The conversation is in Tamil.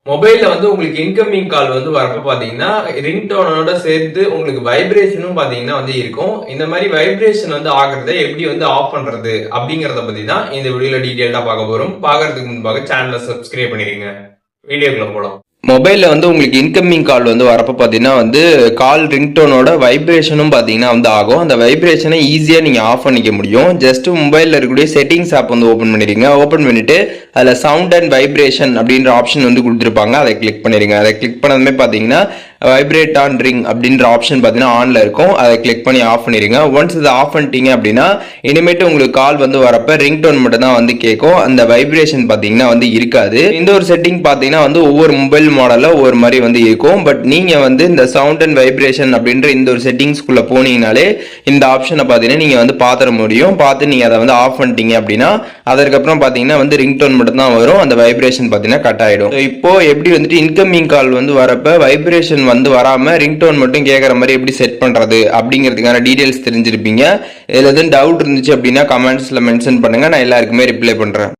மொபைல்ல வந்து உங்களுக்கு இன்கமிங் கால் வந்து வரப்ப பாத்தீங்கன்னா ரிங்டோனோட சேர்த்து உங்களுக்கு வைப்ரேஷனும் பாத்தீங்கன்னா வந்து இருக்கும். இந்த மாதிரி வைப்ரேஷன் வந்து ஆகுறத எப்படி வந்து ஆஃப் பண்றது அப்படிங்கறத பத்தி தான் இந்த வீடியோல டீடைல்டா பார்க்க போறோம். பாக்குறதுக்கு முன்பாக சேனலை சப்ஸ்கிரைப் பண்ணிருங்க. வீடியோக்குள்ள போலாம். மொபைல்ல வந்து உங்களுக்கு இன்கமிங் கால் வந்து வரப்ப பாத்தீங்கன்னா வந்து கால் ரிங்டோனோட வைப்ரேஷனும் பாத்தீங்கன்னா வந்து ஆகும். அந்த வைப்ரேஷனை ஈஸியா நீங்க ஆஃப் பண்ணிக்க முடியும். ஜஸ்ட் மொபைல்ல இருக்கக்கூடிய செட்டிங்ஸ் ஆப் வந்து ஓபன் பண்ணிடுங்க. ஓபன் பண்ணிட்டு அதுல சவுண்ட் அண்ட் வைப்ரேஷன் அப்படின்ற ஆப்ஷன் வந்து கொடுத்துருப்பாங்க. அதை கிளிக் பண்ணிடுங்க. அதை கிளிக் பண்ணதுமே பாத்தீங்கன்னா வைப்ரேட் ஆன் ரிங் அப்படின்ற ஆப்ஷன் பாத்தீங்கன்னா ஆன்ல இருக்கும். அதை கிளிக் பண்ணி ஆஃப் பண்ணிடுங்க. ஒன்ஸ் இதை ஆஃப் பண்ணிட்டீங்க அப்படின்னா இனிமேட்டு உங்களுக்கு கால் வந்து வரப்ப ரிங்டோன் மட்டும் தான் வந்து கேட்கும். அந்த வைப்ரேஷன் பாத்தீங்கன்னா வந்து இருக்காது. இந்த ஒரு செட்டிங் பாத்தீங்கன்னா வந்து ஒவ்வொரு மொபைல் மாடல்ல ஒவ்வொரு மாதிரி வந்து இருக்கும். பட் நீங்க வந்து இந்த சவுண்ட் அண்ட் வைப்ரேஷன் அப்படின்ற இந்த ஒரு செட்டிங்ஸ்குள்ள போனீங்கனாலே இந்த ஆப்ஷனை பாத்தீங்கன்னா நீங்க வந்து பாத்திர முடியும். பார்த்து நீங்க அதை வந்து ஆஃப் பண்ணிட்டீங்க அப்படின்னா அதற்கப்புறம் பாத்தீங்கன்னா வந்து ரிங்டோன் மட்டும் தான் வரும். அந்த வைப்ரேஷன் பாத்தீங்கன்னா கட் ஆயிடும். இப்போ எப்படி வந்துட்டு இன்கமிங் கால் வந்து வரப்ப வைப்ரேஷன் வந்து வராம ரிங்டோன் மட்டும் கேட்கற மாதிரி எப்படி செட் பண்றது அப்படிங்கிறதுக்கான டீடைல்ஸ் தெரிஞ்சிருப்பீங்க. இதுல எதுவும் டவுட் இருந்துச்சு அப்படின்னா கமெண்ட்ஸ்ல மென்ஷன் பண்ணுங்க. நான் எல்லாருக்குமே ரிப்ளை பண்றேன்.